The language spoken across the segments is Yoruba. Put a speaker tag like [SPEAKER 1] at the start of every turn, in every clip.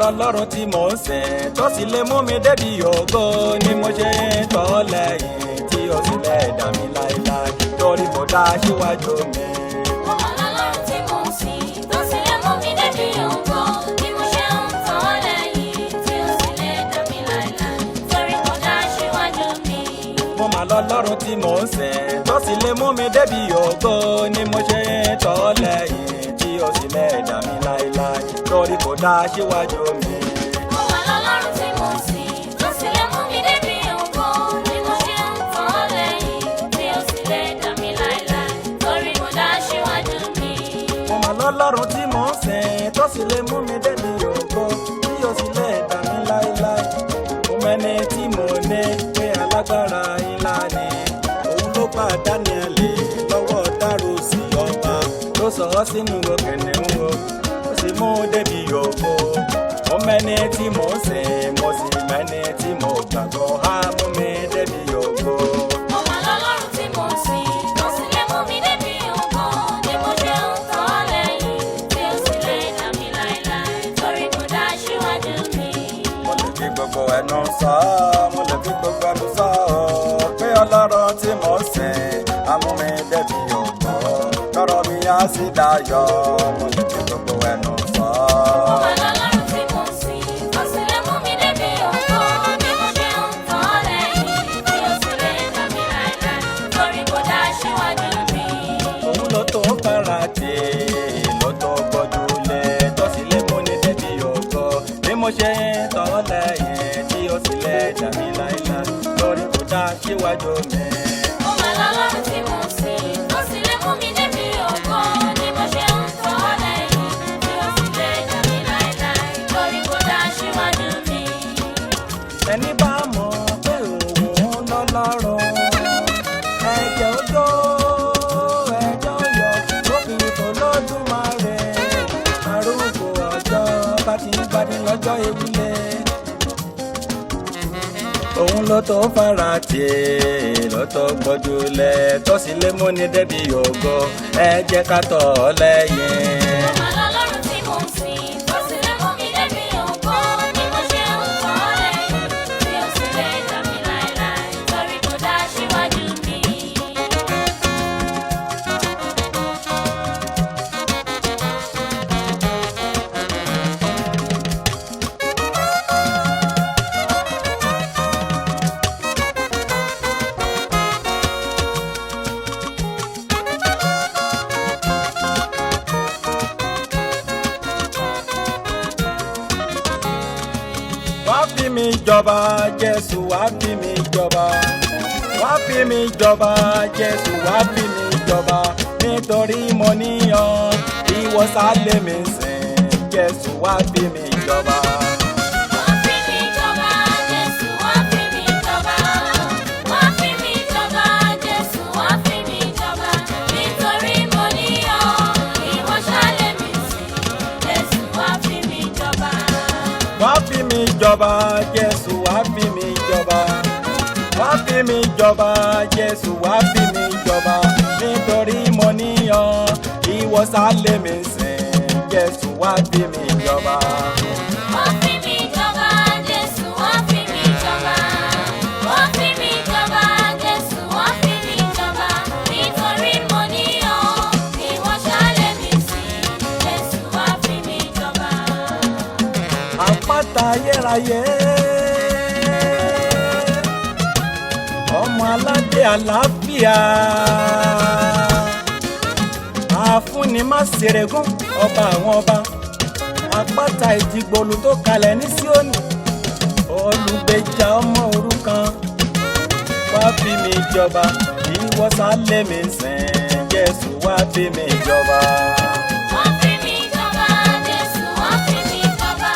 [SPEAKER 1] lọ́lọ́run tí mò ń sìn tó sì lè mú mi débi ògo ni mo ṣe ń tọ̀ lẹ́yìn tí ó sì lè dà mí láéláé torí kò dá síwájú mi.
[SPEAKER 2] Mo mọ̀ lọ́lọ́run tí mò ń sìn tó sì lè mú mi débi ògo ni mo ṣe ń tọ̀ lẹ́yìn tí ó sì lè dà mí láéláé torí kò dá síwájú mi.
[SPEAKER 1] Mo mà lọ́lọ́run tí mò ń sìn tó sì lè mú mi débi ògo ni mo ṣe ń tọ̀ lẹ́yìn tí ó sì lè dà mí láéláé torí kò dá síwájú mi.
[SPEAKER 2] Mo mọ̀ lọ́lọ́run tí mò ń sìn tó sì lè mú mi débi ògo ni mo ṣe ń tọ̀ lẹ́yìn tí ó sì lè dà mí láéláé torí kò dá síwájú mi.
[SPEAKER 1] Mo mà lọ́lọ́run tí mò ń sìn tó sì lè mú mi débi ògo tí ó sì lè dà mí láéláé. Mo mẹ́ni tí mo ní pé alágbára ńlá ni òun ló pa Dáníẹ́lì lọ́wọ́ Dárúsì ọba ló sọ ọ́ sínú kìnìún o ó sì mú débi ògo. Mo mẹ́ni tí mo ń sìn mo sì mẹ́ni tí mo gbàgbọ́ á mú mi débi ògo.
[SPEAKER 2] Mo mọ̀ lọ́lọ́run tí mò ń sìn tó sì lè mú mi débi ògo ni mo ṣe ń tọ̀ lẹ́yìn tí ó sì lè dà mí láéláé torí kò dá síwájú mi.
[SPEAKER 1] Mo lè fi gbogbo ẹnu sọ mo lè fi gbogbo ẹnu sọ pé Ọlọ́run tí mo ń sìn á mú mi débi ògo lọ́rọ̀ mi á sì dayọ̀. Mo lè fi gbogbo ẹnu sọ.
[SPEAKER 2] Mo mọ̀ lọ́lọ́run tí mò ń sìn tó sì lè mú mi débi ògo ni mo ṣe ń tọ̀ lẹ́yìn tí ó sì lè dà mí láéláé torí kò dá síwájú mi.
[SPEAKER 1] Òun ló tó farati ló tó gbójúlé tó sì lè mú ni débi ògo bí mo ṣe ń tọ̀ lẹ́yìn tí ó sì lè dà mí láéláé lórí kò dá síwájú mi.
[SPEAKER 2] Mo mọ̀ lọ́lọ́run tí mò ń sìn tó sì lè mú mi débi ògo ni mo ṣe ń tọ̀ lẹ́yìn tí ó sì lè dà mí láéláé torí kò dá síwájú mi.
[SPEAKER 1] Ẹni bá mọ̀ pé òun lọ́lọ́run ẹ̀jẹ̀ ojó ẹ̀jẹ̀ ọyọ̀ lófin Olódùmarè arúgbó ọjọ́ bá ti ń gbani lọ́jọ́ ewúlé. Òun ló tó farati ló tó gbójúlé tó sì lè múni débi ògo ẹ jẹ́ ká tọ̀ ọ́ lẹ́yìn.
[SPEAKER 2] Mo mọ̀ lọ́lọ́run tí mò ń sìn tó sì lè mú mi débi ògo ni mo ṣe ń tọ̀ lẹ́yìn tí ó sì lè dà mí láéláé torí kò dá síwájú mi.
[SPEAKER 1] Wá fi mi jọba Jésù wá fi mi jọba wá fi mi jọba Jésù wá fi mi jọba nítorí mo níyàn ìwọ sálé mi sìn Jésù wá fi mi jọba.
[SPEAKER 2] Wá fi mi jọba Jésù wá fi mi jọba wá fi mi jọba Jésù wá fi mi jọba nítorí mo níyàn ìwọ ṣálẹ̀ mi sìn Jésù wá fi mi jọba.
[SPEAKER 1] Wá fi mi jọba Jésù wá fi mi jọba wá fi mi jọba Jésù wá fi mi jọba nítorí mo níyàn ìwọ sálé mi sìn Jésù wá fi mi jọba.
[SPEAKER 2] Wá fi mi jọba Jésù wá fi mi jọba wá fi mi jọba Jésù wá fi mi jọba nítorí mo níyàn ìwọ ṣálẹ̀ mi sìn Jésù wá fi mi jọba.
[SPEAKER 1] Àpáta ayérayé ọmọ aládé àlàáfíà àfúnni má ṣèrègùn ọba àwọn ọba àpáta ìdìgbòlù tó kalẹ̀ ní Síónì olùgbèjà ọmọ òrukàn wá fi mi jọba ìwọ sálé mi sìn Jésù wá fi mi jọba.
[SPEAKER 2] Wá fi mi jọba Jésù wá fi mi jọba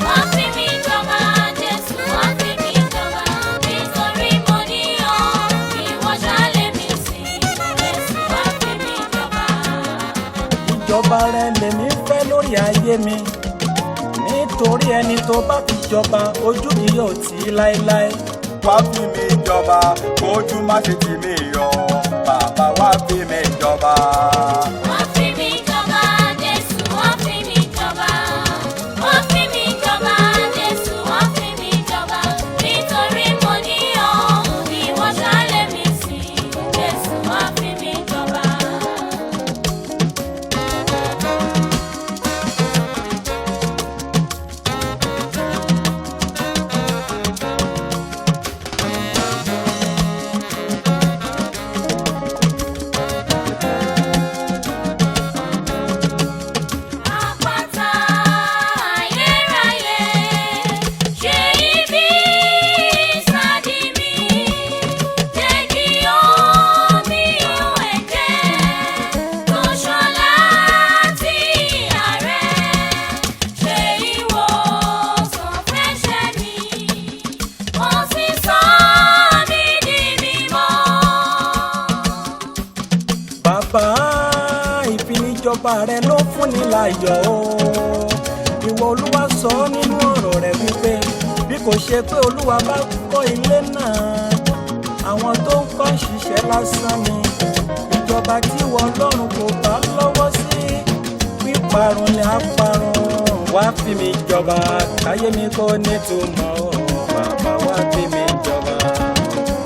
[SPEAKER 2] wá fi mi jọba Jésù wá fi mi jọba nítorí mo níyàn ìwọ ṣálẹ̀ mi sìn Jésù wá fi mi jọba.
[SPEAKER 1] Ìjọba rẹ lèmi fẹ́ lórí ayé mi nítorí ẹni tó bá fi jọba ojú mi yóò tì í láéláé. Wá fi mi jọba kójú má ṣe tì mí yọ bàbá wá fi mi jọba.
[SPEAKER 2] Wá fi mi jọba Jésù wá fi mi jọba wá fi mi
[SPEAKER 1] ìjọba rẹ ló fúnni láyọ̀ o. Ìwọ Olúwa sọ nínú ọ̀rọ̀ rẹ wípé bí kò ṣe pé Olúwa bá kọ́ ilé náà, àwọn tó ń kọ́ ṣiṣẹ́ lásán ni. Ìjọba tí ìwọ Ọlọ́run kò bá lọ́wọ́ sí, píparun ni á parun. Wá fi mi jọba, káyé mi kò nítumọ̀ o. Bàbá wá fi mi jọba.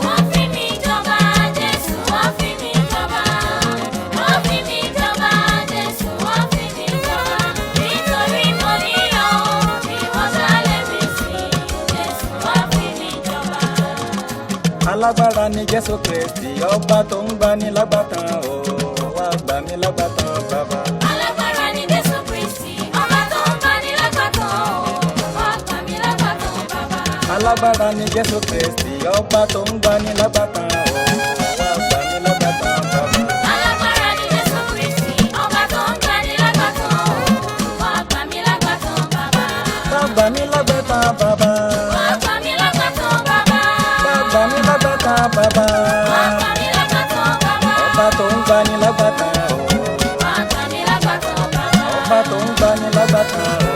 [SPEAKER 2] Wá fi mi jọba, Jésù, wá fi mi jọba. Wá fi mi jọba, Jésù, wá fi mi jọba. Nítorí mo níyàn, ìwọ ṣálẹ̀ mi sí. Jésù, wá fi mi jọba.
[SPEAKER 1] Alágbára ni Jésù Kristi, ọba tó ń gbani lágbàtàn o. Wá gbà mí lágbàtàn bàbá.
[SPEAKER 2] Alágbára ni Jésù Kristi, ọba tó ń gbani lágbàtàn o. Wá gbà mí lágbàtàn bàbá.
[SPEAKER 1] Alágbára ni Jésù Kristi, ọba tó ń gbani lágbàtàn o. Wá gbà mí lágbàtàn bàbá.
[SPEAKER 2] Alágbára ni Jésù Kristi, ọba tó ń gbani lágbàtàn o. Wá gbà mí lágbàtàn bàbá.
[SPEAKER 1] Wá gbà mí lágbàtàn bàbá.
[SPEAKER 2] Wá gbà mí lágbàtàn bàbá.
[SPEAKER 1] Wá gbà mí lágbàtàn bàbá.
[SPEAKER 2] Wá gbà mí lágbàtàn bàbá.
[SPEAKER 1] Ọba tó ń gbani lágbàtàn o.
[SPEAKER 2] Wá gbà mí lágbàtàn bàbá.
[SPEAKER 1] Ọba tó ń gbani lágbàtàn o.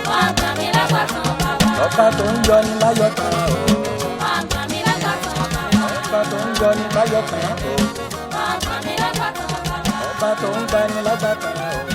[SPEAKER 2] Wá gbà mí lágbàtàn bàbá.
[SPEAKER 1] Ọba tó ń yọni láyọ̀ tán o.
[SPEAKER 2] Wá gbà mí lágbàtàn bàbá.
[SPEAKER 1] Ọba tó ń yọni láyọ̀ tán o.
[SPEAKER 2] Wá gbà mí lágbàtàn bàbá.
[SPEAKER 1] Ọba tó ń gbani lágbàtàn o.